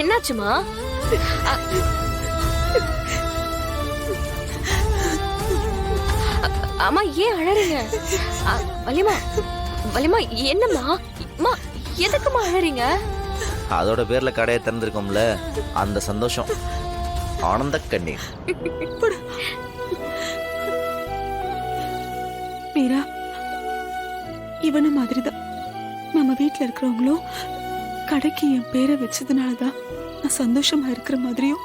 என்னாச்சுமா? அ- அம்மா ஏன் அழறீங்க? வலிமா வலிமா என்னம்மா? அம்மா எதுக்குமா அழறீங்க? அதோட பேர்ல கடையை திறந்திருக்கோம்ல, அந்த சந்தோஷம். ஆனந்த கண்ணீர். மீரா, இவன மாதிரிதான் நம்ம வீட்டுல இருக்கிறவங்களும் கடைக்கு என் பேரை வச்சதுனாலதான் நான் சந்தோஷமா இருக்கிற மாதிரியும்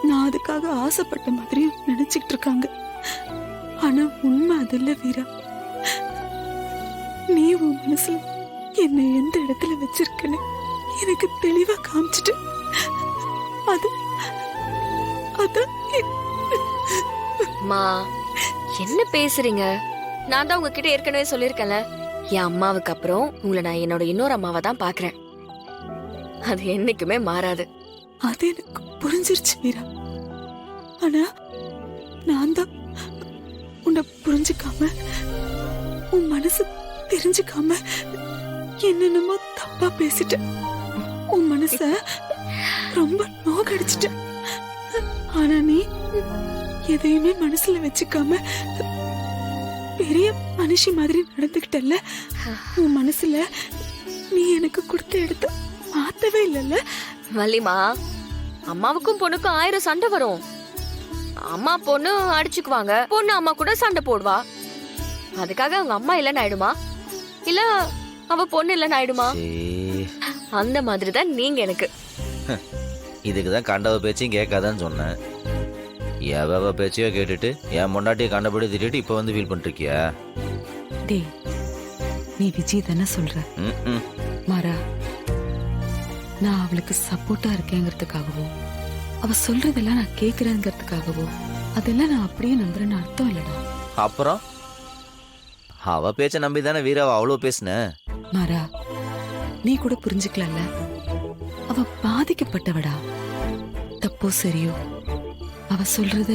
நான் அதுக்காக ஆசைப்பட்ட மாதிரியும் நினைச்சுக்கிட்டு இருக்காங்க. ஆனா உண்மை அது இல்ல வீரா. நீ உன் மனசுல என்னை எந்த இடத்துல வச்சிருக்கன்னு எனக்கு தெளிவா காமிச்சிட்டு அது அதான் அம்மா என்ன பேசுறீங்க? நான் தான் உங்ககிட்ட ஏற்கனவே சொல்லிருக்கேன்ல, என் அம்மாவுக்கு அப்புறம் உங்களை நான் என்னோட இன்னொரு அம்மாவை தான் பாக்குறேன். அது என்னைக்குமே மாறாது. அது எனக்கு புரிஞ்சிருச்சு வீரா. ஆனா நான் தான் உன்னை புரிஞ்சுக்காம, உன் மனசு தெரிஞ்சுக்காம என்னென்னமோ தப்பா பேசிட்டேன். உன் மனச ரொம்ப நோகடிச்சிட்டேன். ஆனா நீ எதையுமே மனசுல வச்சுக்காம பெரிய மனுஷி மாதிரி நடந்துகிட்டல்ல. உன் மனசுல நீ எனக்கு கொடுத்த இடத்த மாத்தவே இல்லல்ல. வள்ளிமா, அம்மாவுக்கும் பொண்ணுக்கும் 1000 சண்டை வரும். அம்மா பொண்ணு அடிச்சுக்குவாங்க, பொண்ணு அம்மா கூட சண்டை போடுவா. அதுக்காக அவங்க அம்மா இல்லைன்னு ஆயிடுமா? இல்ல அவ பொண்ணு இல்லைன்னு ஆயிடுமா? அந்த மாதிரிதான் நீங்க எனக்கு. இதுக்குதான் கண்டவ பேச்சையும் கேட்காதான்னு சொன்னேன். எவ பேச்சையோ கேட்டுட்டு என் முன்னாட்டியை கண்டபடி திட்டிட்டு இப்ப வந்து ஃபீல் பண்ணிருக்கியா? டேய், நீ விஜய் தானே சொல்ற? மாறா, நான் அவளுக்கு சப்போர்ட்டா இருக்கேங்கிறதுக்காகவோ, அவ சொல்றதெல்லாம் நான் கேக்குறேங்கிறதுக்காகவோ அதெல்லாம் நான் அப்படியே நம்புறேன்னு அர்த்தம் இல்லடா. அப்புறம் அவ பேச்ச நம்பி தானே வீராவை அவ்வளோ பேசுன. மாறா, நீ கூட புரிஞ்சுக்கலல்ல, அவ பாதிக்கப்பட்டவடா. தப்போ சரியோ அவ சொல்றத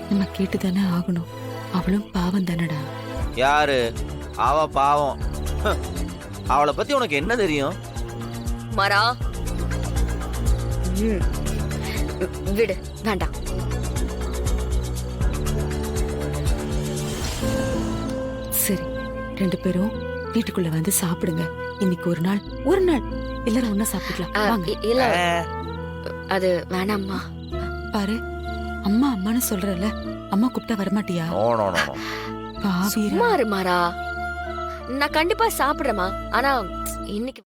நம்ம கேட்டுதானே ஆகணும். அவளும் பாவம் தானடா. யாரு அவ? பாவம். அவளை பத்தி உனக்கு என்ன தெரியும்? மரா, விடு, வேண்டாம். சரி, 2 பேரும் வீட்டுக்குள்ள வந்து சாப்பிடுங்க. இன்னைக்கு ஒரு நாள் எல்லாரும் ஒண்ணா சாப்பிடலாம். வாங்க. இல்ல, அது வேணாம்மா. பாரு, அம்மா அம்மான்னு சொல்றல, அம்மா கூப்பிட்டா வரமாட்டியா? No no no no. பாவீரா. சும்மா இரு மாறா, நான் கண்டிப்பா சாப்பிடுறேம்மா. ஆனா இன்னைக்கு